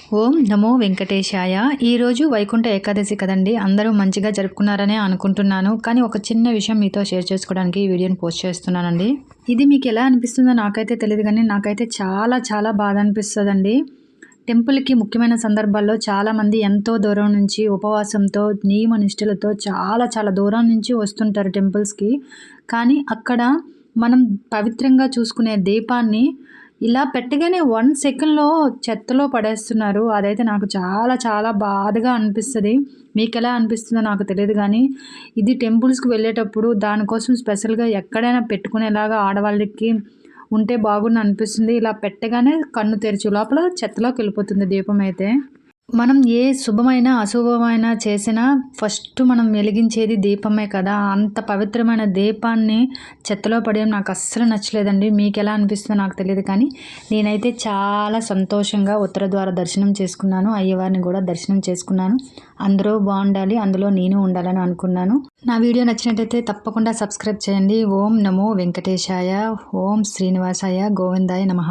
ఓం నమో వెంకటేశాయ. ఈరోజు వైకుంఠ ఏకాదశి కదండి. అందరూ మంచిగా జరుపుకున్నారనే అనుకుంటున్నాను. కానీ ఒక చిన్న విషయం మీతో షేర్ చేసుకోవడానికి ఈ వీడియోని పోస్ట్ చేస్తున్నానండి. ఇది మీకు ఎలా అనిపిస్తుందో నాకైతే తెలియదు, కానీ నాకైతే చాలా చాలా బాధ అనిపిస్తుందండి. టెంపుల్కి ముఖ్యమైన సందర్భాల్లో చాలామంది ఎంతో దూరం నుంచి ఉపవాసంతో నియమ నిష్ఠలతో చాలా చాలా దూరం నుంచి వస్తుంటారు టెంపుల్స్కి. కానీ అక్కడ మనం పవిత్రంగా చూసుకునే దీపాన్ని ఇలా పెట్టగానే 1 సెకండ్‌లో చెత్తలో పడేస్తున్నారు. అదైతే నాకు చాలా చాలా బాధగా అనిపిస్తది. మీకెలా అనిపిస్తుందో నాకు తెలీదు గానీ, ఇది టెంపుల్స్‌కి వెళ్ళేటప్పుడు దానికోసం స్పెషల్‌గా ఎక్కడైనా పెట్టుకునేలాగా ఆడవాళ్ళకి ఉంటే బాగుండు అనిపిస్తుంది. ఇలా పెట్టగానే కన్ను తెరిచే లోపల చెత్తలోకెళ్ళిపోతుంది దీపమైతే. మనం ఏ శుభమైన, అశుభమైన చేసినా ఫస్ట్ మనం వెలిగించేది దీపమే కదా! అంత పవిత్రమైన దీపాన్ని చెత్తలో పడేయడం నాకు అస్సలు నచ్చలేదండి. మీకెలా అనిపిస్తుందో నాకు తెలీదు కానీ, నేనైతే చాలా సంతోషంగా ఉత్తర ద్వార దర్శనం చేసుకున్నాను. అయ్యవారిని కూడా దర్శనం చేసుకున్నాను. అందరూ బావుండాలి, అందులో నేను ఉండాలని అనుకున్నాను. నా వీడియో నచ్చినట్టయితే తప్పకుండా సబ్స్క్రైబ్ చేయండి. ఓం నమో వెంకటేశాయ. ఓం శ్రీనివాసాయ గోవిందాయ నమః.